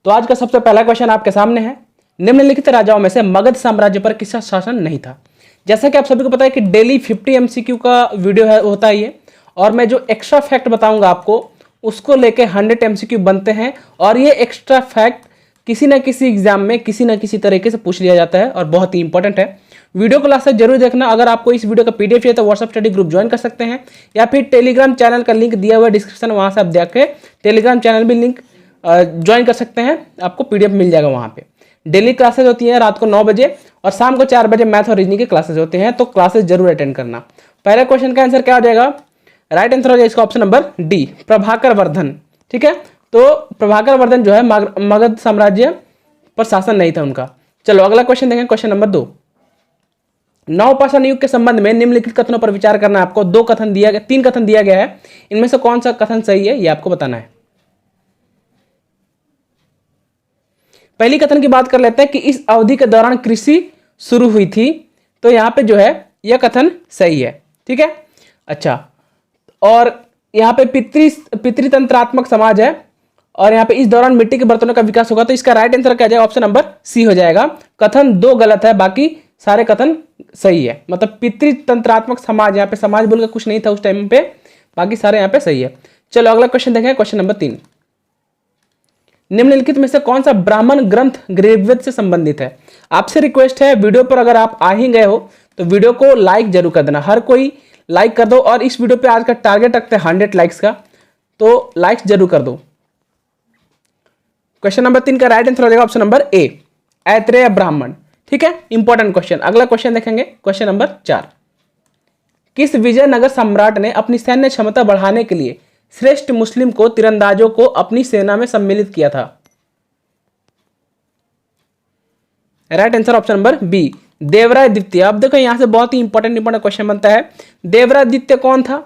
तो आज का सबसे पहला क्वेश्चन आपके सामने है, निम्नलिखित राजाओं में से मगध साम्राज्य पर किसका शासन नहीं था। जैसा कि आप सभी को पता है कि डेली 50 MCQ का वीडियो होता है ये, और मैं जो एक्स्ट्रा फैक्ट बताऊंगा आपको उसको लेके 100 MCQ बनते हैं, और ये एक्स्ट्रा फैक्ट किसी ना किसी एग्जाम में किसी ना किसी तरीके से पूछ लिया जाता है और बहुत ही इंपॉर्टेंट है। वीडियो को लास्ट तक जरूर देखना। अगर आपको इस वीडियो का PDF चाहिए तो व्हाट्सएप स्टडी ग्रुप ज्वाइन कर सकते हैं, या फिर टेलीग्राम चैनल का लिंक दिया हुआ है डिस्क्रिप्शन, वहां से आप जाके टेलीग्राम चैनल भी लिंक ज्वाइन कर सकते हैं, आपको PDF मिल जाएगा वहां पे। डेली क्लासेज होती है रात को 9 बजे और शाम को 4 बजे मैथ और रीजनिंग के क्लासेज होते हैं, तो क्लासेज जरूर अटेंड करना। पहले क्वेश्चन का आंसर क्या हो जाएगा, राइट आंसर हो जाएगा इसका option number D, Prabhakar Vardhan. ठीक है, तो प्रभाकर वर्धन जो है मगध साम्राज्य पर शासन नहीं था उनका। चलो अगला क्वेश्चन देखें, क्वेश्चन नंबर 2। नवपाषाण युग के संबंध में निम्नलिखित कथनों पर विचार करना है आपको। 3 कथन दिया गया है, इनमें से कौन सा कथन सही है ये आपको बताना है। पहली कथन की बात कर लेते हैं कि इस अवधि के दौरान कृषि शुरू हुई थी, तो यहां पे जो है यह कथन सही है। ठीक है, अच्छा, और यहां पे पितृतंत्रात्मक समाज है, और यहां पे इस दौरान मिट्टी के बर्तनों का विकास होगा, तो इसका राइट आंसर क्या जाएगा, ऑप्शन नंबर सी हो जाएगा। कथन 2 गलत है, बाकी सारे कथन सही है। मतलब पितृतंत्रात्मक समाज, यहाँ पे समाज बोल के कुछ नहीं था उस टाइम पे, बाकी सारे यहाँ पे सही है। चलो अगला क्वेश्चन देखें, क्वेश्चन नंबर 3। निम्नलिखित में से कौन सा ब्राह्मण ग्रंथ ऋग्वेद से संबंधित है। आपसे रिक्वेस्ट है, वीडियो पर अगर आप आ ही गए हो तो वीडियो को लाइक जरूर कर देना, हर कोई लाइक कर दो, और इस वीडियो पे आज का टारगेट रखते हैं 100 लाइक्स का, तो लाइक्स जरूर कर दो। क्वेश्चन नंबर 3 का राइट आंसर हो जाएगा ऑप्शन नंबर ए, ऐत्रेय ब्राह्मण। ठीक है, इंपॉर्टेंट क्वेश्चन। अगला क्वेश्चन देखेंगे, क्वेश्चन नंबर 4। किस विजयनगर सम्राट ने अपनी सैन्य क्षमता बढ़ाने के लिए श्रेष्ठ मुस्लिम को तीरंदाजों को अपनी सेना में सम्मिलित किया था। Right answer option number B, Devaraya द्वितीय। अब देखो यहां से बहुत ही इंपॉर्टेंट क्वेश्चन बनता है, देवराय द्वितीय कौन था।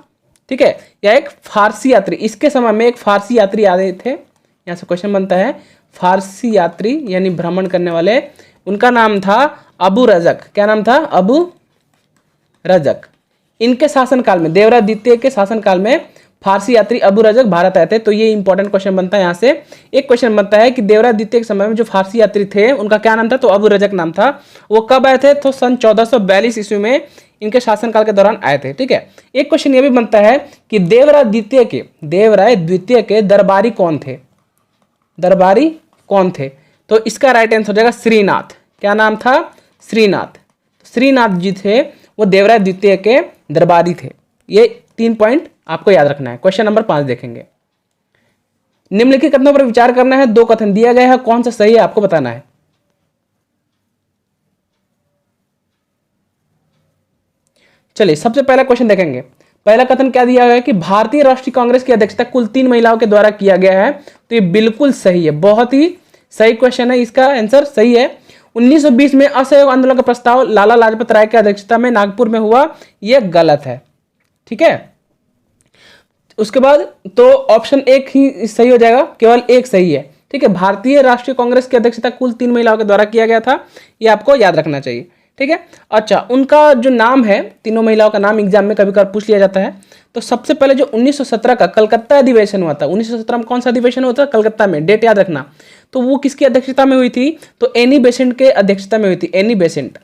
ठीक है, यह एक फारसी यात्री, इसके समय में एक फारसी यात्री आए थे। यहां से क्वेश्चन बनता है, फारसी यात्री यानी भ्रमण करने वाले, उनका नाम था अबू रजक। क्या नाम था, अबू रजक। इनके शासनकाल में, देवराय द्वितीय के शासनकाल में फारसी यात्री अबू रजक भारत आए थे। तो ये इंपॉर्टेंट क्वेश्चन बनता है। यहाँ से एक क्वेश्चन बनता है कि देवराय द्वितीय के समय में जो फारसी यात्री थे उनका क्या नाम था, तो अबू रजक नाम था। वो कब आए थे, तो सन 1442 ईस्वी में इनके शासनकाल के दौरान आए थे। ठीक है, एक क्वेश्चन ये भी बनता है कि देवराय द्वितीय के दरबारी कौन थे, दरबारी कौन थे, तो इसका राइट आंसर हो जाएगा श्रीनाथ। क्या नाम था, श्रीनाथ। श्रीनाथ जी थे, वो देवराय द्वितीय के दरबारी थे। ये 3 पॉइंट आपको याद रखना है। क्वेश्चन नंबर 5 देखेंगे, निम्नलिखित कथनों पर विचार करना है। 2 कथन दिया गया है, कौन सा सही है आपको बताना है। चलिए सबसे पहला क्वेश्चन देखेंगे। पहला कथन क्या दिया गया है कि भारतीय राष्ट्रीय कांग्रेस की अध्यक्षता कुल 3 महिलाओं के द्वारा किया गया है, तो ये बिल्कुल सही है, बहुत ही सही क्वेश्चन है, इसका आंसर सही है। 1920 में असहयोग आंदोलन का प्रस्ताव लाला लाजपत राय की अध्यक्षता में नागपुर में हुआ, यह गलत है। ठीक है, उसके बाद तो ऑप्शन 1 ही सही हो जाएगा, केवल 1 सही है। ठीक है, भारतीय राष्ट्रीय कांग्रेस की अध्यक्षता कुल 3 महिलाओं के द्वारा किया गया था, यह आपको याद रखना चाहिए। ठीक है, अच्छा, उनका जो नाम है, तीनों महिलाओं का नाम एग्जाम में कभी कभी पूछ लिया जाता है। तो सबसे पहले जो 1917 का कलकत्ता अधिवेशन हुआ था, 1917 में कौन सा अधिवेशन हुआ था, कलकत्ता में, डेट याद रखना। तो वो किसकी अध्यक्षता में हुई थी, तो एनी बेसेंट के अध्यक्षता में हुई थी, एनी बेसेंट।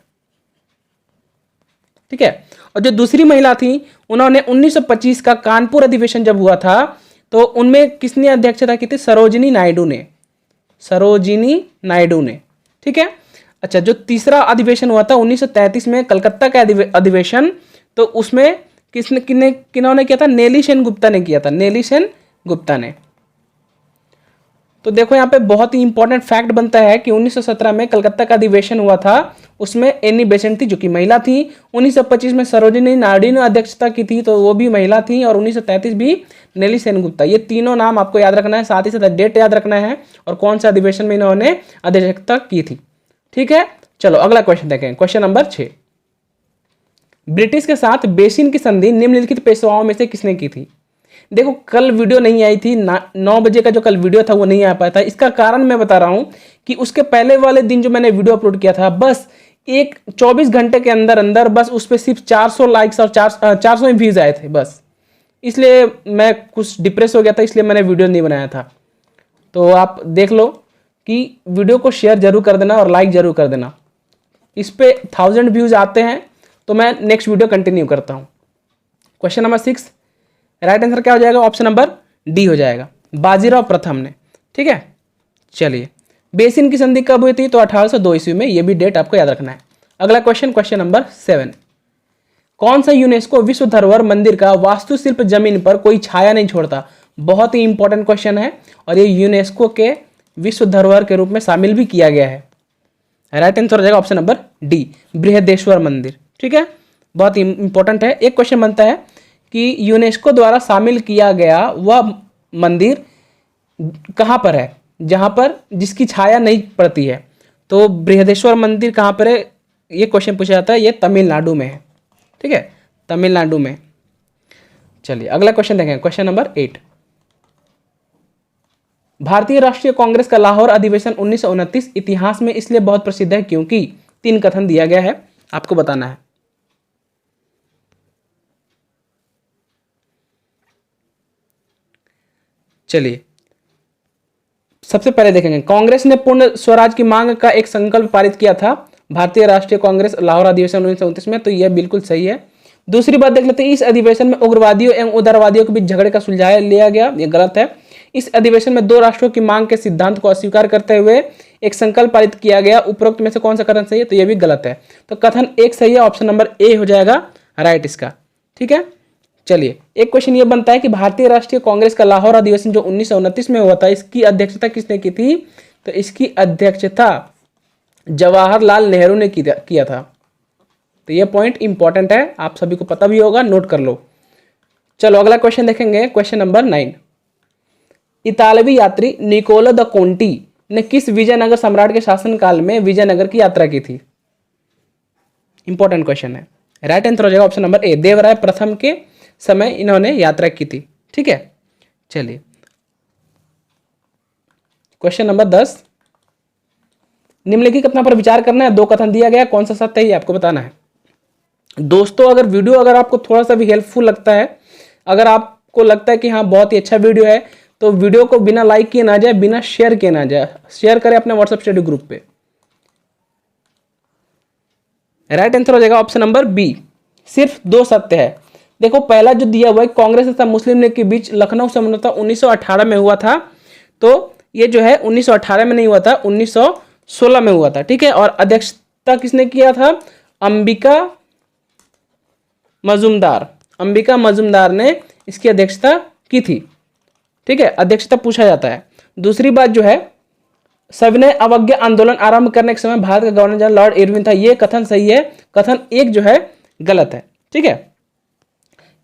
ठीक है, और जो दूसरी महिला थी उन्होंने 1925 का कानपुर अधिवेशन जब हुआ था तो उनमें किसने अध्यक्षता की थी, सरोजिनी नायडू ने, सरोजिनी नायडू ने। ठीक है, अच्छा, जो तीसरा अधिवेशन हुआ था 1933 में कलकत्ता का अधिवेशन, तो उसमें किन्होंने किया था, नेली सेन गुप्ता ने किया था, नेली सेन गुप्ता ने। तो देखो यहाँ पे बहुत ही इंपॉर्टेंट फैक्ट बनता है कि 1917 में कलकत्ता का अधिवेशन हुआ था, उसमें एनी बेसेंट थी जो कि महिला थी। 1925 में सरोजिनी नायडू ने अध्यक्षता की थी, तो वो भी महिला थी, और 1933 भी नेली सेन गुप्ता। ये तीनों नाम आपको याद रखना है, साथ ही साथ डेट याद रखना है और कौन सा अधिवेशन में इन्होंने अध्यक्षता की थी। ठीक है, चलो अगला क्वेश्चन देखें, क्वेश्चन नंबर 6। ब्रिटिश के साथ बेसिन की संधि निम्नलिखित पेशवाओं में से किसने की थी। देखो कल वीडियो नहीं आई थी, 9 बजे का जो कल वीडियो था वो नहीं आ पाया था। इसका कारण मैं बता रहा हूं कि उसके पहले वाले दिन जो मैंने वीडियो अपलोड किया था, बस 24 घंटे के अंदर अंदर बस उस पर सिर्फ 400 लाइक्स और 400 व्यूज आए थे बस। इसलिए मैं कुछ डिप्रेस हो गया था, इसलिए मैंने वीडियो नहीं बनाया था। तो आप देख लो कि वीडियो को शेयर जरूर कर देना और लाइक जरूर कर देना। इस पे 1000 व्यूज आते हैं तो मैं नेक्स्ट वीडियो कंटिन्यू करता हूँ। क्वेश्चन नंबर 6, राइट आंसर क्या हो जाएगा? ऑप्शन नंबर डी हो जाएगा, बाजीराव प्रथम ने। ठीक है, चलिए बेसिन की संधि कब हुई थी? तो 1802 ईस्वी में, ये भी डेट आपको याद रखना है। अगला क्वेश्चन, क्वेश्चन नंबर 7, कौन सा यूनेस्को विश्व धरोहर मंदिर का वास्तुशिल्प जमीन पर कोई छाया नहीं छोड़ता? बहुत ही इंपॉर्टेंट क्वेश्चन है और ये यूनेस्को के विश्व धरोहर के रूप में शामिल भी किया गया है। राइट आंसर हो जाएगा ऑप्शन नंबर डी, बृहदेश्वर मंदिर। ठीक है, बहुत इंपॉर्टेंट है। एक क्वेश्चन बनता है कि यूनेस्को द्वारा शामिल किया गया वह मंदिर कहाँ पर है जहाँ पर जिसकी छाया नहीं पड़ती है? तो बृहदेश्वर मंदिर कहाँ पर है, ये क्वेश्चन पूछा जाता है। ये तमिलनाडु में है। ठीक है, तमिलनाडु में। चलिए अगला क्वेश्चन देखें, क्वेश्चन नंबर 8, भारतीय राष्ट्रीय कांग्रेस का लाहौर अधिवेशन 1929 इतिहास में इसलिए बहुत प्रसिद्ध है क्योंकि 3 कथन दिया गया है, आपको बताना है। चलिए सबसे पहले देखेंगे, कांग्रेस ने पूर्ण स्वराज की मांग का एक संकल्प पारित किया था भारतीय राष्ट्रीय कांग्रेस लाहौर अधिवेशन 1929 में, तो यह बिल्कुल सही है। दूसरी बात देख लेते हैं, इस अधिवेशन में उग्रवादियों एवं उदारवादियों के बीच झगड़े का सुलझाया लिया गया, यह गलत है। इस अधिवेशन में 2 राष्ट्रों की मांग के सिद्धांत को अस्वीकार करते हुए एक संकल्प पारित किया गया, उपरोक्त में से कौन सा कथन सही है? तो यह भी गलत है। तो कथन 1 सही है, ऑप्शन नंबर ए हो जाएगा राइट इसका। ठीक है, चलिए एक क्वेश्चन ये बनता है कि भारतीय राष्ट्रीय कांग्रेस का लाहौर अधिवेशन जो 1929 में हुआ था, इसकी अध्यक्षता किसने की थी? तो इसकी अध्यक्षता जवाहरलाल नेहरू ने किया था। तो ये पॉइंट इंपॉर्टेंट है, आप सभी को पता भी होगा, नोट कर लो। चलो अगला क्वेश्चन देखेंगे, क्वेश्चन नंबर 9, इतालवी यात्री निकोलो द कोंटी ने किस विजयनगर सम्राट के शासनकाल में विजयनगर की यात्रा की थी? इंपॉर्टेंट क्वेश्चन है। राइट आंसर हो जाएगा ऑप्शन नंबर ए, देवराय प्रथम के समय इन्होंने यात्रा की थी। ठीक है, चलिए क्वेश्चन नंबर 10, निम्नलिखित कथनों पर विचार करना है। 2 कथन दिया गया, कौन सा सत्य है ये आपको बताना है। दोस्तों अगर वीडियो अगर आपको थोड़ा सा भी हेल्पफुल लगता है, अगर आपको लगता है कि हाँ बहुत ही अच्छा वीडियो है, तो वीडियो को बिना लाइक किए ना जाए, बिना शेयर किए ना जाए, शेयर करें अपने व्हाट्सएप स्टडी ग्रुप पे। राइट आंसर हो जाएगा ऑप्शन नंबर बी, सिर्फ 2 सत्य है। देखो पहला जो दिया हुआ है, कांग्रेस तथा मुस्लिम लीग के बीच लखनऊ समझौता 1918 में हुआ था, तो ये जो है 1918 में नहीं हुआ था, 1916 में हुआ था। ठीक है, और अध्यक्षता किसने किया था? अंबिका मजूमदार ने इसकी अध्यक्षता की थी। ठीक है, अध्यक्षता पूछा जाता है। दूसरी बात जो है, सविनय अवज्ञा आंदोलन आरंभ करने के समय भारत का गवर्नर जनरल लॉर्ड इरविन था, ये कथन सही है। कथन 1 जो है गलत है। ठीक है,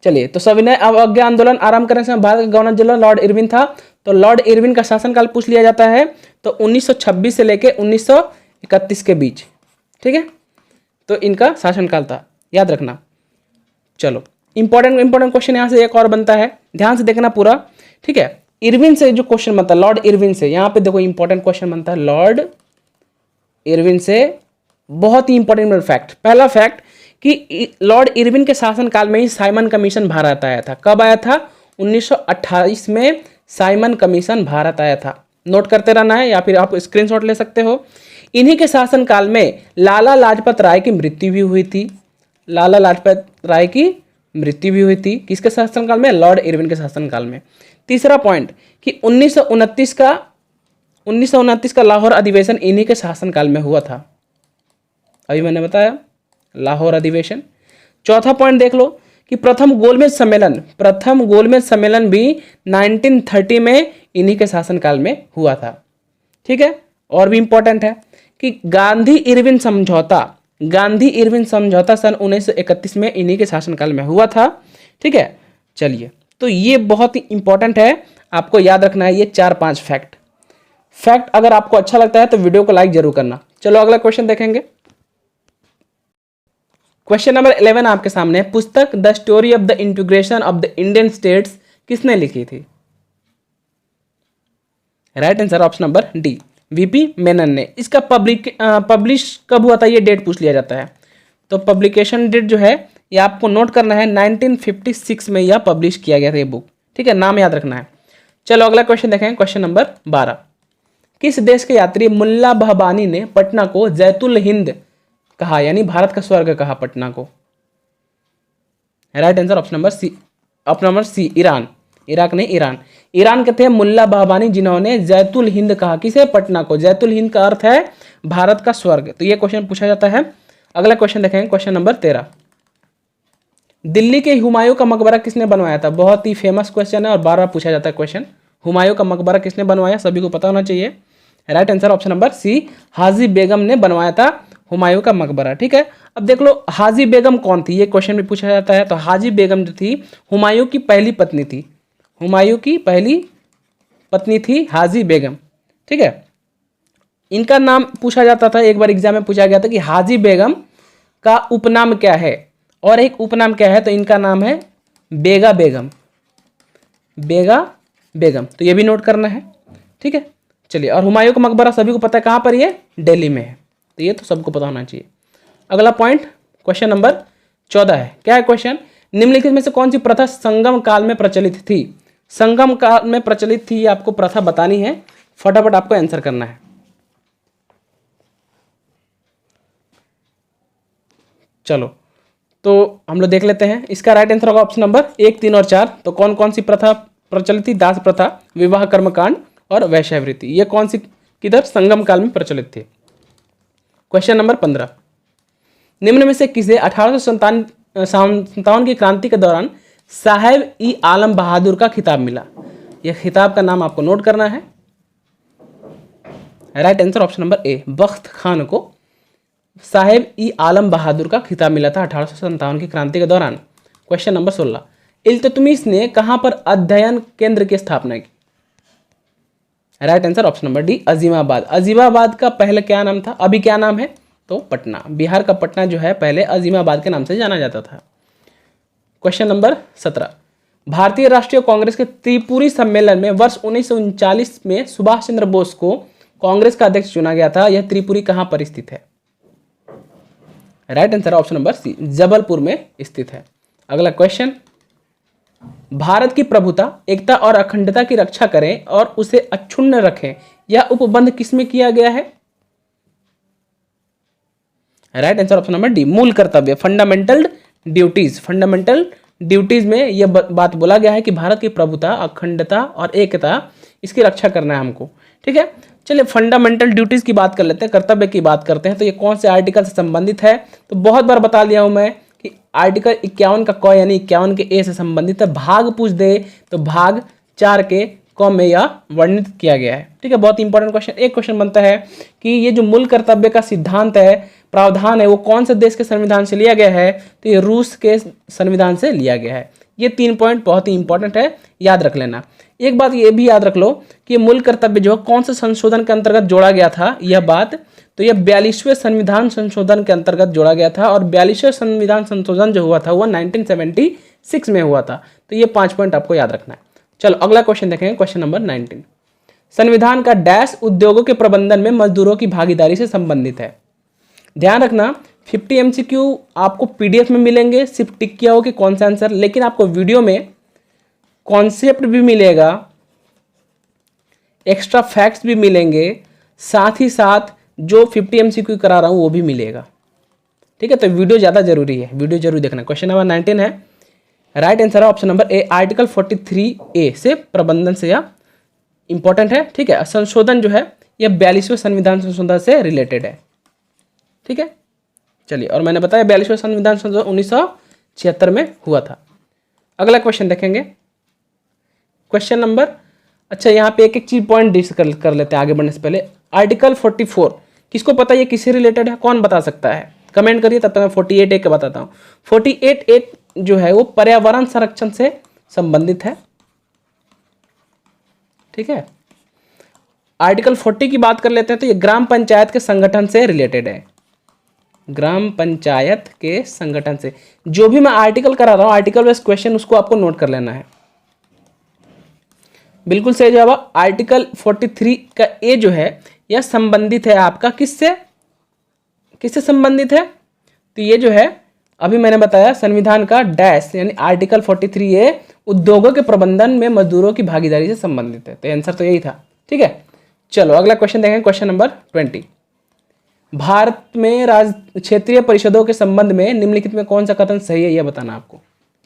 चलिए तो सविनय अवज्ञा आंदोलन आरंभ करने के समय भारत का गवर्नर जनरल लॉर्ड इरविन था, तो लॉर्ड इरविन का शासनकाल पूछ लिया जाता है, तो 1926 से लेकर 1931 के बीच। ठीक है, तो इनका शासनकाल था, याद रखना। चलो इंपॉर्टेंट क्वेश्चन यहाँ से एक और बनता है, ध्यान से देखना पूरा। ठीक है, इरविन से जो क्वेश्चन बनता है, लॉर्ड इरविन से, यहाँ पे देखो इंपॉर्टेंट क्वेश्चन बनता है लॉर्ड इरविन से। बहुत ही इंपॉर्टेंट फैक्ट, पहला फैक्ट कि लॉर्ड इरविन के शासनकाल में ही साइमन कमीशन भारत आया था। कब आया था? 1928 में साइमन कमीशन भारत आया था। नोट करते रहना है या फिर आप स्क्रीनशॉट ले सकते हो। इन्हीं के शासनकाल में लाला लाजपत राय की मृत्यु भी हुई थी। लाला लाजपत राय की मृत्यु भी हुई थी किसके शासनकाल में? लॉर्ड इरविन के शासनकाल में। तीसरा पॉइंट कि 1929 का लाहौर अधिवेशन इन्हीं के शासनकाल में हुआ था, अभी मैंने बताया लाहौर अधिवेशन। चौथा पॉइंट देख लो कि प्रथम गोलमेज सम्मेलन भी 1930 में इन्हीं के शासनकाल में हुआ था। ठीक है, और भी इंपॉर्टेंट है कि गांधी इरविन समझौता सन 1931 में इन्हीं के शासनकाल में हुआ था। ठीक है, चलिए तो ये बहुत ही इंपॉर्टेंट है, आपको याद रखना है ये 4-5 फैक्ट। अगर आपको अच्छा लगता है तो वीडियो को लाइक जरूर करना। चलो अगला क्वेश्चन देखेंगे। क्वेश्चन नंबर 11 आपके सामने है, पुस्तक the story of the integration of the Indian states किसने लिखी थी? Right answer option number D, VP Menon ने। इसका पब्लिश कब हुआ था ये डेट पूछ लिया जाता है, तो पब्लिकेशन डेट जो है ये आपको नोट करना है, 1956 में यह पब्लिश किया गया था ये बुक। ठीक है, नाम याद रखना है। चलो अगला क्वेश्चन देखें, क्वेश्चन नंबर 12, किस देश के यात्री मुल्ला बहबानी ने पटना को जैतुल हिंद कहा, यानी भारत का स्वर्ग कहा पटना को? Right answer option number C Iran. Iraq नहीं, ईरान। ईरान के थे मुल्ला बहबानी जिन्होंने जैतुल हिंद कहा। किसे? पटना को। जैतुल हिंद का अर्थ है भारत का स्वर्ग। तो ये क्वेश्चन पूछा जाता है। अगला क्वेश्चन देखेंगे, क्वेश्चन नंबर 13। दिल्ली के हुमायूं का मकबरा किसने बनवाया था? बहुत ही फेमस क्वेश्चन है और बार बार पूछा जाता है क्वेश्चन। हुमायूं का मकबरा किसने बनवाया? सभी को पता होना चाहिए। Right answer option number C Haji Begum ने बनवाया था हुमायूं का मकबरा। ठीक है, अब देख लो हाजी बेगम कौन थी, ये क्वेश्चन भी पूछा जाता है। तो हाजी बेगम जो थी हुमायूं की पहली पत्नी थी। हुमायूं की पहली पत्नी थी हाजी बेगम। ठीक है, इनका नाम पूछा जाता था, एक बार एग्जाम में पूछा गया था कि हाजी बेगम का उपनाम क्या है, और एक उपनाम क्या है? तो इनका नाम है बेगा बेगम। बेगा बेगम, तो ये भी नोट करना है। ठीक है, चलिए। और हुमायूं का मकबरा सभी को पता है कहाँ पर, ये दिल्ली में है। तो ये तो सबको पता होना चाहिए। अगला पॉइंट, क्वेश्चन नंबर 14 है। क्या है क्वेश्चन? निम्नलिखित में से कौन सी प्रथा संगम काल में प्रचलित थी? संगम काल में प्रचलित थी, आपको प्रथा बतानी है, फटाफट आपको आंसर करना है। चलो, तो हम लोग देख लेते हैं। इसका राइट आंसर होगा ऑप्शन नंबर 1, 3 और 4। तो कौन कौन सी प्रथा प्रचलित थी? दास प्रथा, विवाह कर्मकांड और वैश्यावृत्ति। ये कौन सी किधर? संगम काल में प्रचलित थी। क्वेश्चन नंबर 15, निम्न में से किसे 1857 की क्रांति के दौरान साहेब ई आलम बहादुर का खिताब मिला? यह खिताब का नाम आपको नोट करना है। Right answer option number A Bakht Khan को साहेब ई आलम बहादुर का खिताब मिला था 1857 की क्रांति के दौरान। क्वेश्चन नंबर 16, इल्तुतमिश ने कहां पर अध्ययन केंद्र की स्थापना की? Right answer option number D Azimabad. Azimabad का पहले क्या नाम था, अभी क्या नाम है? तो पटना। बिहार का पटना जो है पहले अजीमाबाद के नाम से जाना जाता था। क्वेश्चन नंबर 17, भारतीय राष्ट्रीय कांग्रेस के त्रिपुरी सम्मेलन में वर्ष 1939 में सुभाष चंद्र बोस को कांग्रेस का अध्यक्ष चुना गया था। यह त्रिपुरी कहां पर स्थित है? Right answer option number C Jabalpur में स्थित है। अगला क्वेश्चन, भारत की प्रभुता, एकता और अखंडता की रक्षा करें और उसे अक्षुण्ण रखें, यह उपबंध किसमें किया गया है? Right answer option number D मूल कर्तव्य, फंडामेंटल ड्यूटीज। फंडामेंटल ड्यूटीज में यह बात बोला गया है कि भारत की प्रभुता, अखंडता और एकता, इसकी रक्षा करना है हमको। ठीक है, चलिए फंडामेंटल ड्यूटीज की बात कर लेते हैं, कर्तव्य की बात करते हैं। तो ये कौन से आर्टिकल से संबंधित है? तो बहुत बार बता दिया हूं मैं कि आर्टिकल 51 का क यानी 51 के ए से संबंधित है। भाग पूछ दे तो भाग 4 के क में यह वर्णित किया गया है। ठीक है, बहुत इंपॉर्टेंट क्वेश्चन। एक क्वेश्चन बनता है कि ये जो मूल कर्तव्य का सिद्धांत है, प्रावधान है, वो कौन से देश के संविधान से लिया गया है? तो ये रूस के संविधान से लिया गया है। ये 3 पॉइंट बहुत ही इंपॉर्टेंट है, याद रख लेना। एक बात ये भी याद रख लो कि ये मूल कर्तव्य जो है कौन से संशोधन के अंतर्गत जोड़ा गया था, यह बात। तो यह 42वें संविधान संशोधन के अंतर्गत जोड़ा गया था, और 42वें संविधान संशोधन जो हुआ था वह 1976 में हुआ था। तो ये 5 पॉइंट आपको याद रखना है। चलो अगला क्वेश्चन देखेंगे, क्वेश्चन नंबर 19। संविधान का डैश उद्योगों के प्रबंधन में मजदूरों की भागीदारी से संबंधित है। ध्यान रखना 50 MCQ आपको PDF में मिलेंगे, सिर्फ टिक किया हो कि कौन सा आंसर, लेकिन आपको वीडियो में कॉन्सेप्ट भी मिलेगा, एक्स्ट्रा फैक्ट्स भी मिलेंगे, साथ ही साथ जो 50 MCQ करा रहा हूं वो भी मिलेगा। ठीक है, तो वीडियो ज़्यादा जरूरी है, वीडियो जरूर देखना। क्वेश्चन नंबर 19 है, राइट आंसर है ऑप्शन नंबर ए आर्टिकल 43A से प्रबंधन से यह इंपॉर्टेंट है। ठीक है, संशोधन जो है यह 42वें संविधान संशोधन से रिलेटेड है। ठीक है, चलिए, और मैंने बताया 42वें संविधान संशोधन 1976 में हुआ था। अगला क्वेश्चन देखेंगे, क्वेश्चन नंबर, अच्छा यहाँ पे एक एक चीज पॉइंट डिस्कस कर लेते हैं आगे बढ़ने से पहले। आर्टिकल 44 किसको पता है ये किससे रिलेटेड है? कौन बता सकता है? कमेंट करिए, तब तक मैं 48A का बताता हूँ। 48A जो है वो पर्यावरण संरक्षण से संबंधित है। ठीक है, आर्टिकल 40 की बात कर लेते हैं, तो ये ग्राम पंचायत के संगठन से रिलेटेड है। ग्राम पंचायत के संगठन से जो भी मैं आर्टिकल करा रहा हूं, आर्टिकल वाइज क्वेश्चन, उसको आपको नोट कर लेना है। बिल्कुल सही जवाब। आर्टिकल 43 का ए जो है यह संबंधित है आपका किससे? किससे संबंधित है? तो ये जो है अभी मैंने बताया संविधान का डैश यानी आर्टिकल 43A उद्योगों के प्रबंधन में मजदूरों की भागीदारी से संबंधित है। तो आंसर तो यही था। ठीक है, चलो अगला क्वेश्चन देखेंगे, क्वेश्चन नंबर 20। भारत में क्षेत्रीय परिषदों के संबंध में निम्नलिखित में कौन सा कथन सही है, यह बताना आपको।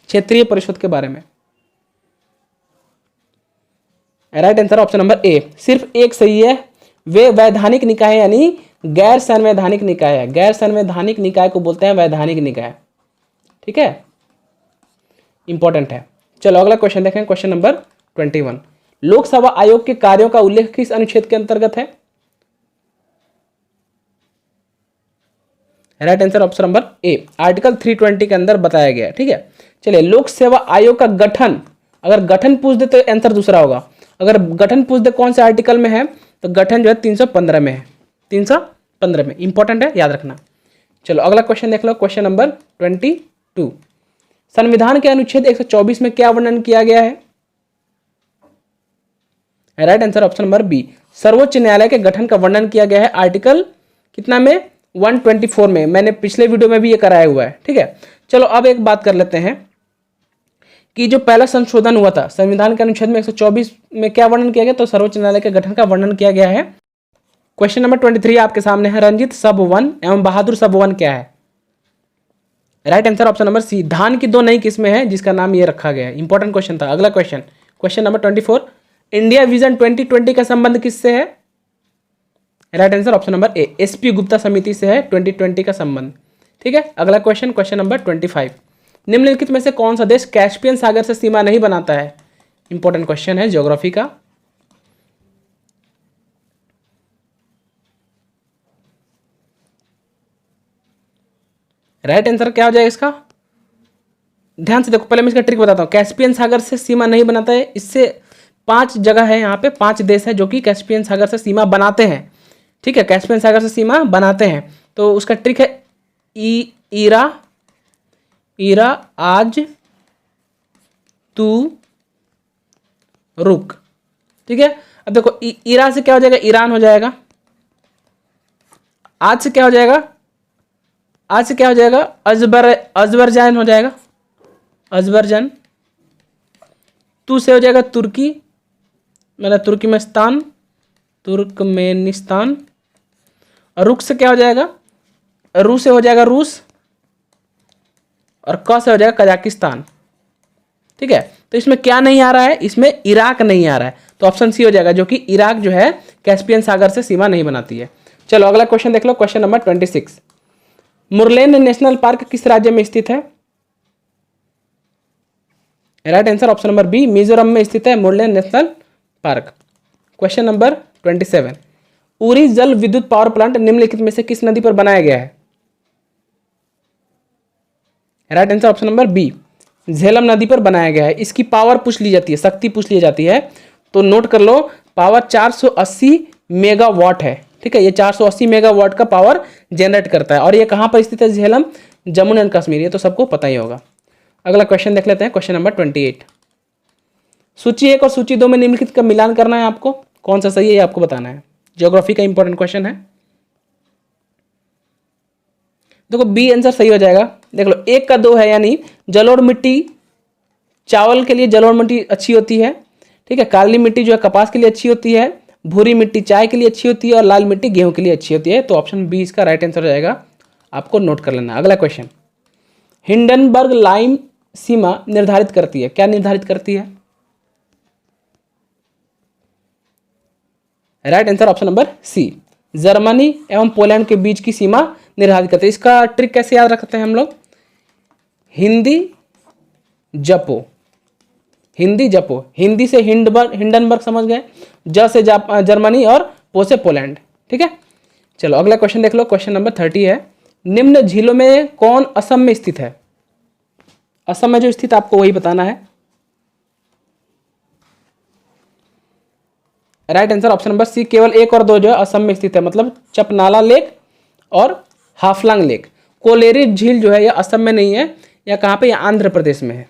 क्षेत्रीय परिषद के बारे में राइट आंसर ऑप्शन नंबर ए, सिर्फ एक सही है। वे वैधानिक निकाय यानी गैर संवैधानिक निकाय है। गैर संवैधानिक निकाय को बोलते हैं वैधानिक निकाय। ठीक है, इंपॉर्टेंट है। चलो अगला क्वेश्चन देखें, क्वेश्चन नंबर 21। लोकसभा आयोग के कार्यों का उल्लेख किस अनुच्छेद के अंतर्गत है? राइट आंसर ऑप्शन नंबर ए, आर्टिकल 320 के अंदर बताया गया है। ठीक है, चलिए लोक सेवा आयोग का गठन, अगर गठन पूछ दे तो आंसर दूसरा होगा। अगर गठन पूछ दे कौन से आर्टिकल में है, तो गठन जो है 315 में है। 315 में, इंपॉर्टेंट है, याद रखना। चलो अगला क्वेश्चन देख लो, क्वेश्चन नंबर 22। संविधान के अनुच्छेद 124 में क्या वर्णन किया गया है? Right answer option number B, सर्वोच्च न्यायालय के गठन का वर्णन किया गया है आर्टिकल कितना में, 124 में। मैंने पिछले वीडियो में भी ये कराया हुआ है। ठीक है, चलो अब एक बात कर लेते हैं कि जो पहला संशोधन हुआ था संविधान के अनुच्छेद में 124 में क्या वर्णन किया गया, तो सर्वोच्च न्यायालय के गठन का वर्णन किया गया है। क्वेश्चन नंबर 23 आपके सामने है, रंजित सब वन एवं बहादुर सब वन क्या है? Right answer option number C, धान की दो नई किस्में हैं जिसका नाम ये रखा गया है। इंपॉर्टेंट क्वेश्चन था। अगला question, question number 24। India vision 2020 का संबंध किससे है? राइट आंसर ऑप्शन नंबर ए, एसपी गुप्ता समिति से है 2020 का संबंध। ठीक है, अगला क्वेश्चन, क्वेश्चन नंबर 25। निम्नलिखित में से कौन सा देश कैस्पियन सागर से सीमा नहीं बनाता है? इंपॉर्टेंट क्वेश्चन है ज्योग्राफी का। राइट आंसर क्या हो जाएगा इसका? ध्यान से देखो, पहले मैं इसका ट्रिक बताता हूँ। कैस्पियन सागर से सीमा नहीं बनाता है, इससे 5 जगह है, यहाँ पे 5 देश है जो कि कैस्पियन सागर से सीमा बनाते हैं। ठीक है, कैस्पियन सागर से सीमा बनाते हैं। तो उसका ट्रिक है ईरा आज तू रुक। ठीक है, अब देखो ईरा से क्या हो जाएगा, ईरान हो जाएगा। आज से क्या हो जाएगा, आज से क्या हो जाएगा, अजबरजान हो जाएगा, अजबरजान। तू से हो जाएगा तुर्की, मतलब तुर्कमेनिस्तान। और रुक से क्या हो जाएगा, रू से हो जाएगा रूस, और क से हो जाएगा कजाकिस्तान। ठीक है, तो इसमें क्या नहीं आ रहा है, इसमें इराक नहीं आ रहा है, तो ऑप्शन सी हो जाएगा, जो कि इराक जो है कैस्पियन सागर से सीमा नहीं बनाती है। चलो अगला क्वेश्चन देख लो, question number 26। Murlen national park किस राज्य में स्थित है? Right answer option number B, Mizoram में स्थित है Murlen national park. Question number 27। Uri जल विद्युत पावर प्लांट निम्नलिखित में से किस नदी पर बनाया गया है? Right answer option number B, Jhelum नदी पर बनाया गया है। इसकी पावर पूछ ली जाती है, शक्ति पूछ ली जाती है, तो नोट कर लो, पावर 480 मेगावाट है। ठीक है, ये 480 मेगावाट का पावर जनरेट करता है। और ये कहाँ पर स्थित है? झेलम, जम्मू एंड कश्मीर, ये तो सबको पता ही होगा। अगला क्वेश्चन देख लेते हैं, क्वेश्चन नंबर 28। सूची 1 और सूची 2 में निम्नलिखित का मिलान करना है आपको, कौन सा सही है ये आपको बताना है। ज्योग्राफी का इंपॉर्टेंट क्वेश्चन है। देखो बी आंसर सही हो जाएगा। देख लो 1 का 2 है, यानी जलोढ़ मिट्टी चावल के लिए जलोढ़ मिट्टी अच्छी होती है। ठीक है, काली मिट्टी जो है कपास के लिए अच्छी होती है, भूरी मिट्टी चाय के लिए अच्छी होती है, और लाल मिट्टी गेहूं के लिए अच्छी होती है। तो ऑप्शन बी इसका राइट आंसर हो जाएगा, आपको नोट कर लेना। अगला क्वेश्चन, हिंडनबर्ग लाइन सीमा निर्धारित करती है, क्या निर्धारित करती है? Right answer option number C, Germany एवं पोलैंड के बीच की सीमा निर्धारित करते हैं। इसका ट्रिक कैसे याद रखते हैं हम लोग? हिंदी जपो, हिंदी जपो। हिंदी से हिंडनबर्ग समझ गए, ज से जर्मनी और पो से पोलैंड। ठीक है, चलो अगला क्वेश्चन देख लो, क्वेश्चन नंबर 30 है। निम्न झीलों में कौन असम में स्थित है? असम में जो स्थित आपको वही बताना है। Right answer option number C, केवल 1 और 2 जो है असम में स्थित है, मतलब चपनाला लेक और हाफलंग लेक। कोलेरी झील जो है यह असम में नहीं है, या कहाँ पे, यह आंध्र प्रदेश में है।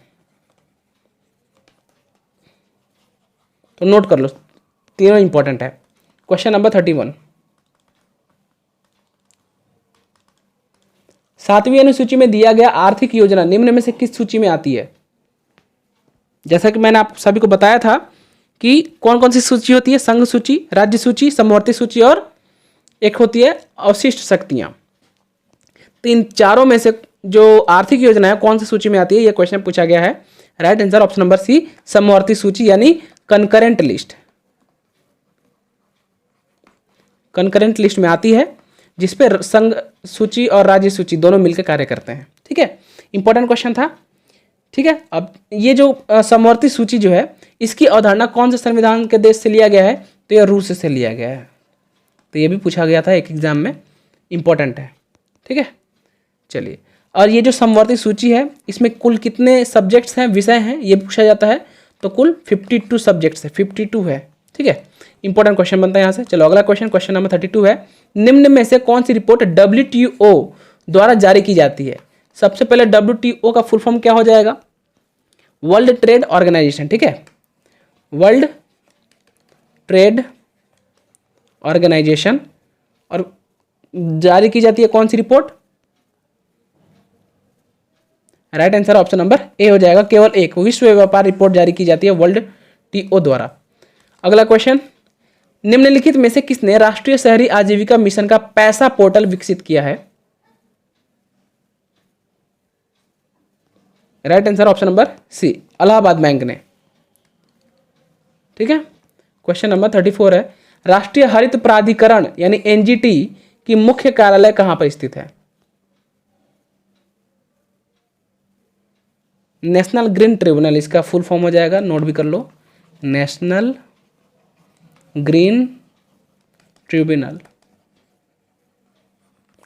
तो नोट कर लो, तीनों इंपॉर्टेंट है। Question number 31। 7वीं अनुसूची में दिया गया आर्थिक योजना निम्न में से किस सूची में आती है? जैसा कि मैंने आप सभी को बताया था कि कौन कौन सी सूची होती है, संघ सूची, राज्य सूची, समवर्ती सूची और एक होती है अवशिष्ट शक्तियां। तो इन चारों में से जो आर्थिक योजना है कौन सी सूची में आती है, यह क्वेश्चन पूछा गया है। Right answer option number C, समवर्ती सूची यानी कंकरेंट लिस्ट। कंकरेंट लिस्ट में आती है जिसपे संघ सूची और राज्य सूची दोनों मिलकर कार्य करते हैं। ठीक है, इंपॉर्टेंट क्वेश्चन था। ठीक है, अब ये जो समवर्ती सूची जो है इसकी अवधारणा कौन से संविधान के देश से लिया गया है, तो ये रूस से लिया गया है। तो ये भी पूछा गया था एक एग्जाम में, इंपॉर्टेंट है। ठीक है, चलिए, और ये जो समवर्ती सूची है इसमें कुल कितने सब्जेक्ट्स हैं, विषय हैं, ये पूछा जाता है। तो कुल 52 सब्जेक्ट्स है, 52 है। ठीक है, इंपॉर्टेंट क्वेश्चन बनता है यहाँ से। चलो अगला क्वेश्चन, क्वेश्चन नंबर 32 है, निम्न में से कौन सी रिपोर्ट WTO द्वारा जारी की जाती है। सबसे पहले WTO का फुल फॉर्म क्या हो जाएगा, वर्ल्ड ट्रेड ऑर्गेनाइजेशन। ठीक है, वर्ल्ड ट्रेड ऑर्गेनाइजेशन, और जारी की जाती है कौन सी रिपोर्ट, right answer option number A हो जाएगा, केवल एक विश्व व्यापार रिपोर्ट जारी की जाती है वर्ल्ड TO द्वारा। अगला क्वेश्चन, निम्नलिखित में से किसने राष्ट्रीय शहरी आजीविका मिशन का पैसा पोर्टल विकसित किया है। Right answer option number C, Allahabad bank ने। ठीक है, क्वेश्चन नंबर 34 है, राष्ट्रीय हरित प्राधिकरण यानी NGT की मुख्य कार्यालय कहां पर स्थित है। नेशनल ग्रीन ट्रिब्यूनल इसका फुल फॉर्म हो जाएगा, नोट भी कर लो, नेशनल ग्रीन ट्रिब्यूनल।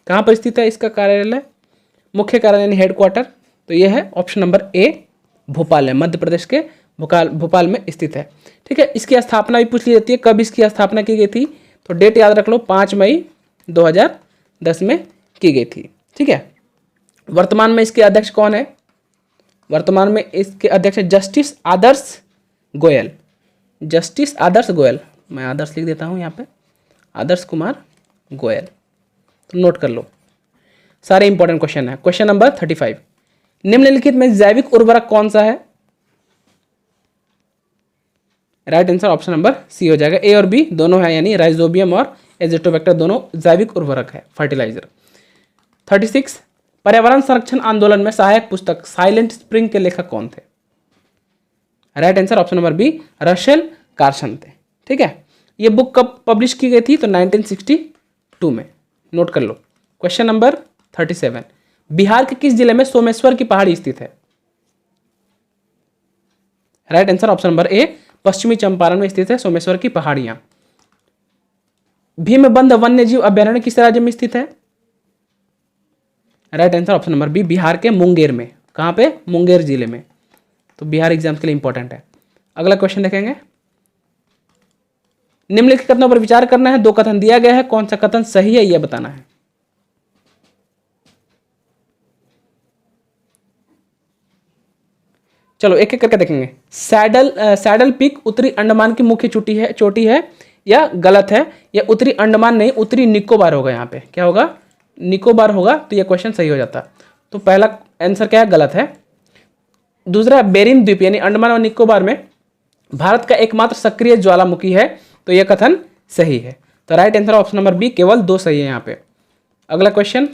कहां पर स्थित है इसका कार्यालय, मुख्य कार्यालय यानी हेडक्वार्टर, तो यह है ऑप्शन नंबर ए, भोपाल है, मध्य प्रदेश के भोपाल में स्थित है। ठीक है, इसकी स्थापना भी पूछ ली जाती है, कब इसकी स्थापना की गई थी, तो डेट याद रख लो, 5 मई 2010 में की गई थी। ठीक है, वर्तमान में इसके अध्यक्ष कौन है, वर्तमान में इसके अध्यक्ष जस्टिस आदर्श गोयल, जस्टिस आदर्श गोयल, मैं आदर्श लिख देता हूं यहाँ पे, आदर्श कुमार गोयल, तो नोट कर लो, सारे इंपॉर्टेंट क्वेश्चन है। क्वेश्चन नंबर 35, निम्नलिखित में जैविक उर्वरक कौन सा है। Right answer option number C हो जाएगा, ए और बी दोनों है, यानी राइजोबियम और एजेटोबैक्टर दोनों जैविक उर्वरक है, फर्टिलाइजर। 36, पर्यावरण संरक्षण आंदोलन में सहायक पुस्तक साइलेंट स्प्रिंग के लेखक कौन थे। Right answer option number B, Russell Carson थे। ठीक है, ये बुक कब पब्लिश की गई थी, तो 1962 में, नोट कर लो। क्वेश्चन नंबर 37, बिहार के किस जिले में सोमेश्वर की पहाड़ी स्थित है। राइट आंसर ऑप्शन नंबर ए, पश्चिमी चंपारण में स्थित है सोमेश्वर की पहाड़ियां। भीमबंध वन्यजीव अभ्यारण्य किस राज्य में स्थित है। Right answer option number B, Bihar के मुंगेर में। कहां पे, मुंगेर जिले में, तो बिहार एग्जाम के लिए इंपॉर्टेंट है। अगला क्वेश्चन देखेंगे, निम्नलिखित कथनों पर विचार करना है, 2 कथन दिया गया है, कौन सा कथन सही है यह बताना है। चलो एक एक करके देखेंगे। सैडल पीक उत्तरी अंडमान की मुख्य चोटी है या गलत है, या उत्तरी अंडमान नहीं, उत्तरी निकोबार होगा, यहाँ पे क्या होगा, निकोबार होगा, तो यह क्वेश्चन सही हो जाता। तो पहला आंसर क्या है, गलत है। दूसरा, बेरिन द्वीप यानी अंडमान और निकोबार में भारत का एकमात्र सक्रिय ज्वालामुखी है, तो यह कथन सही है। तो right answer option number B, केवल 2 सही है यहाँ पे। अगला क्वेश्चन,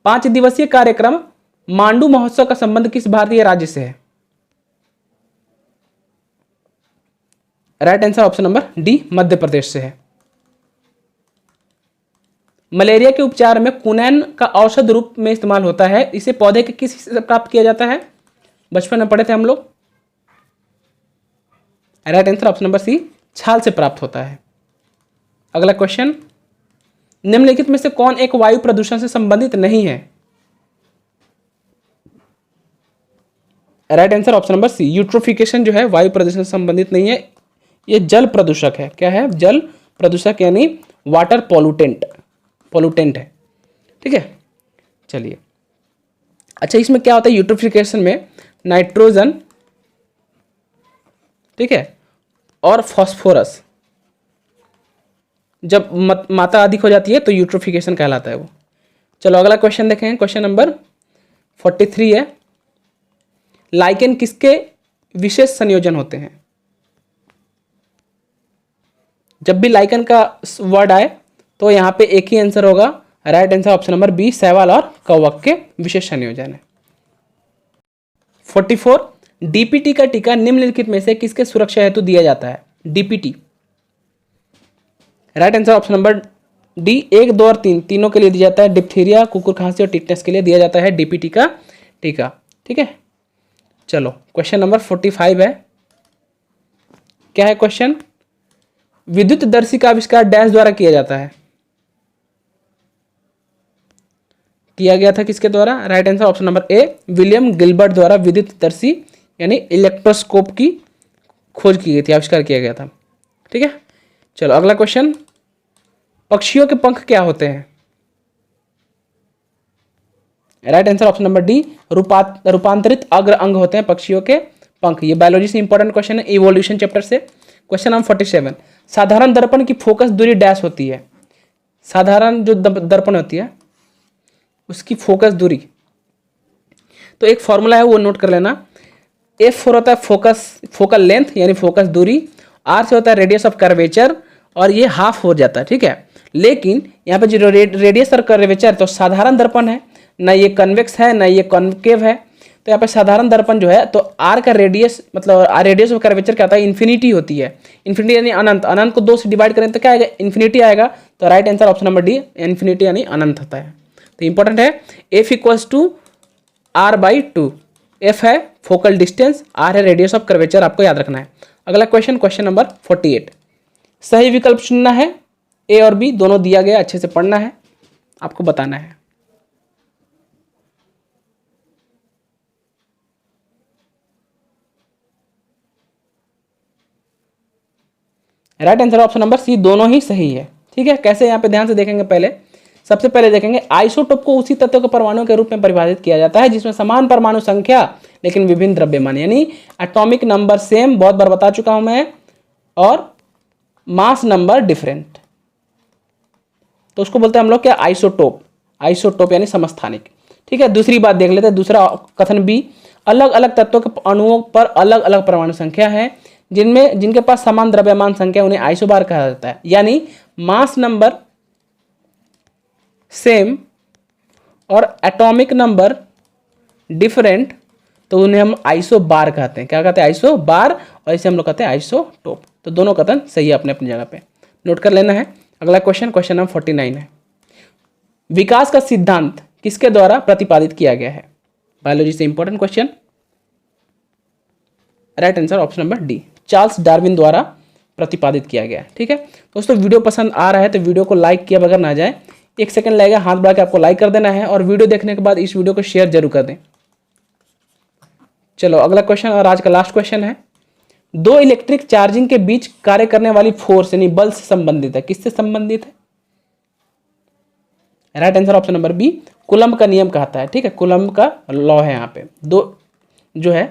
5 दिवसीय कार्यक्रम मांडू महोत्सव का संबंध किस भारतीय राज्य से है। Right answer option number D, Madhya Pradesh से है। मलेरिया के उपचार में कुनैन का औषध रूप में इस्तेमाल होता है, इसे पौधे के किस हिस्से से प्राप्त किया जाता है, बचपन में पढ़े थे हम लोग। Right answer option number C, छाल से प्राप्त होता है। अगला क्वेश्चन, निम्नलिखित में से कौन एक वायु प्रदूषण से संबंधित नहीं है। Right answer option number C, eutrophication जो है वायु प्रदूषण से संबंधित नहीं है, ये जल प्रदूषक है। क्या है, जल प्रदूषक यानी वाटर पॉल्यूटेंट है। ठीक है, चलिए, अच्छा इसमें क्या होता है, यूट्रोफिकेशन में नाइट्रोजन, ठीक है, और फास्फोरस जब मात्रा अधिक हो जाती है तो यूट्रोफिकेशन कहलाता है वो। चलो अगला क्वेश्चन देखें, क्वेश्चन नंबर 43 है, लाइकेन किसके विशेष संयोजन होते हैं। जब भी लाइकन का वर्ड आए तो यहाँ पे एक ही आंसर होगा। Right answer option number B, शैवाल और कौवक के विशेष संयोजन है। 44, डीपीटी का टीका निम्नलिखित में से किसके सुरक्षा हेतु दिया जाता है? DPT. Right answer option number D, 1, 2 और 3 तीनों के लिए दिया जाता है। डिप्थीरिया, कुकुर खांसी और टिटनेस के लिए दिया जाता है डीपीटी का टीका। ठीक है, चलो क्वेश्चन नंबर 45 है। क्या है क्वेश्चन? विद्युत दर्शी का आविष्कार डैश द्वारा किया जाता है? किया गया था किसके द्वारा? राइट आंसर ऑप्शन नंबर ए, विलियम गिलबर्ट द्वारा विद्युत दर्शी यानी इलेक्ट्रोस्कोप की खोज की गई थी, आविष्कार किया गया था। ठीक है, चलो अगला क्वेश्चन। पक्षियों के पंख क्या होते हैं? Right answer option number D, रूपांतरित अग्र अंग होते हैं पक्षियों के पंख। ये बायोलॉजी से इंपॉर्टेंट क्वेश्चन है, इवोल्यूशन चैप्टर से। क्वेश्चन नंबर 47, साधारण दर्पण की फोकस दूरी डैश होती है? साधारण जो दर्पण होती है उसकी फोकस दूरी, तो एक फॉर्मूला है वो नोट कर लेना। एफ फोर होता है फोकल लेंथ यानी फोकस दूरी, आर से होता है रेडियस ऑफ कर्वेचर और ये हाफ हो जाता है। ठीक है, लेकिन यहाँ पे जो रेडियस और कर्वेचर तो साधारण दर्पण है, ना ये कन्वेक्स है ना ये कॉन्केव है। तो यहाँ पे साधारण दर्पण जो है तो आर का रेडियस मतलब रेडियस ऑफ कर्वेचर क्या होता है? इन्फिनिटी होती है। इन्फिनिटी यानी अनंत, अनंत को 2 से डिवाइड करें तो क्या आएगा? इन्फिनिटी आएगा। तो right answer option number D, infinity यानी अनंत होता है। तो इंपॉर्टेंट है, F equals to R by 2। F है फोकल डिस्टेंस, आर है रेडियस ऑफ कर्वेचर, आपको याद रखना है। अगला क्वेश्चन, क्वेश्चन नंबर 48। सही विकल्प चुनना है, ए और बी दोनों दिया गया, अच्छे से पढ़ना है, आपको बताना है। Right answer option number C, दोनों ही सही है। ठीक है, कैसे? यहाँ पे ध्यान से देखेंगे। पहले सबसे पहले देखेंगे आइसोटोप को उसी तत्व के परमाणु के रूप में परिभाषित किया जाता है जिसमें समान परमाणु संख्या लेकिन विभिन्न द्रव्यमान, यानी एटॉमिक नंबर सेम, बहुत बार बता चुका हूं मैं, और मास नंबर डिफरेंट, तो उसको बोलते हैं हम लोग क्या? आइसोटोप। आइसोटोप यानी समस्थानिक। ठीक है, दूसरी बात देख लेते हैं, दूसरा कथन बी, अलग अलग तत्वों के अणुओं पर अलग अलग परमाणु संख्या है जिनके पास समान द्रव्यमान संख्या उन्हें आइसोबार कहा जाता है, यानी मास नंबर सेम और एटॉमिक नंबर डिफरेंट, तो उन्हें हम आइसोबार कहते हैं। क्या कहते हैं? आइसोबार, और इसे हम लोग कहते हैं आइसोटोप। तो दोनों कथन सही है अपने अपनी जगह पे, नोट कर लेना है। अगला क्वेश्चन, क्वेश्चन नंबर 49 है। विकास का सिद्धांत किसके द्वारा प्रतिपादित किया गया है? बायोलॉजी से important question. Right answer option number D, Charles Darwin द्वारा प्रतिपादित किया गया है। ठीक है दोस्तों, वीडियो पसंद आ रहा है तो वीडियो को लाइक किया बगैर ना जाए, 1 सेकंड लगेगा, हाथ बढ़ा के आपको लाइक कर देना है और वीडियो देखने के बाद इस वीडियो को शेयर जरूर कर दें। चलो अगला क्वेश्चन और आज का लास्ट क्वेश्चन है। 2 इलेक्ट्रिक चार्जिंग के बीच कार्य करने वाली फोर्स यानी बल से संबंधित है, किससे संबंधित है? Right answer option number B, Coulomb का नियम कहता है। ठीक है, कूलम्ब का लॉ है। यहाँ पे 2 जो है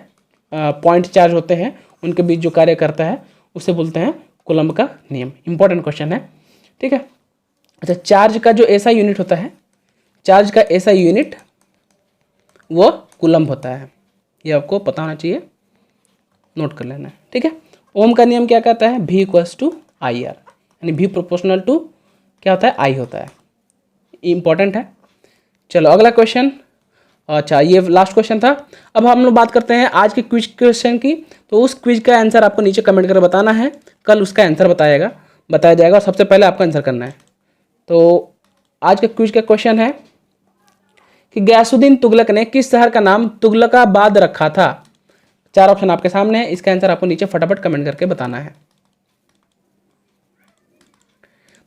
पॉइंट चार्ज होते हैं उनके बीच जो कार्य करता है उसे बोलते हैं कूलम्ब का नियम। इंपॉर्टेंट क्वेश्चन है। ठीक है, अच्छा, चार्ज का जो ऐसा यूनिट होता है, चार्ज का ऐसा यूनिट वो कूलम्ब होता है, ये आपको पता होना चाहिए, नोट कर लेना है। ठीक है, ओम का नियम क्या कहता है? V equals to I R, यानी V प्रोपोर्शनल टू क्या होता है? I होता है। इंपॉर्टेंट है। चलो अगला क्वेश्चन, अच्छा ये लास्ट क्वेश्चन था। अब हम लोग बात करते हैं आज के क्विज क्वेश्चन की। तो उस क्विज का आंसर आपको नीचे कमेंट करके बताना है, कल उसका आंसर बताया जाएगा और सबसे पहले आपको आंसर करना है। तो आज के क्विज का क्वेश्चन है कि गयासुद्दीन तुगलक ने किस शहर का नाम तुगलकाबाद रखा था? 4 ऑप्शन आपके सामने है, इसका आंसर आपको नीचे फटाफट कमेंट करके बताना है।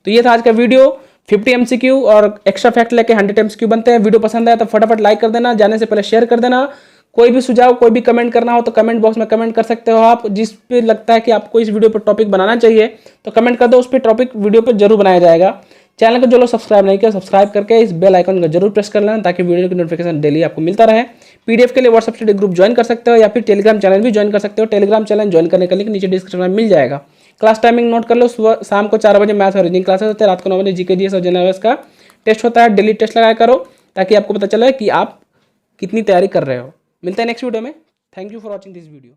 तो ये था आज का वीडियो। 50 MCQ और एक्स्ट्रा फैक्ट लेके 100 MCQ बनते हैं। वीडियो पसंद आया तो फटाफट लाइक कर देना, जाने से पहले शेयर कर देना। कोई भी सुझाव, कोई भी कमेंट करना हो तो कमेंट बॉक्स में कमेंट कर सकते हो आप। जिस पे लगता है कि आपको इस वीडियो पर टॉपिक बनाना चाहिए तो कमेंट कर दो, उस पर टॉपिक वीडियो पर जरूर बनाया जाएगा। चैनल को जो लोग सब्सक्राइब नहीं किया, सब्सक्राइब करके इस बेल आइकन को जरूर प्रेस कर लेना ताकि वीडियो की नोटिफिकेशन डेली आपको मिलता रहे। PDF के लिए व्हाट्सएप स्टडी ग्रुप ज्वाइन कर सकते हो या फिर टेलीग्राम चैनल भी ज्वाइन कर सकते हो। टेलीग्राम चैनल ज्वाइन करने का लिंक नीचे डिस्क्रिप्शन में मिल जाएगा। क्लास टाइमिंग नोट कर लो, सुबह शाम को 4 बजे मैथ्स और रीजनिंग क्लासेस होते हैं, रात को 9 बजे GK GS और जनरल का टेस्ट होता है। डेली टेस्ट लगाया करो ताकि आपको पता चले कि आप कितनी तैयारी कर रहे हो। मिलते हैं नेक्स्ट वीडियो में। Thank you for watching this video.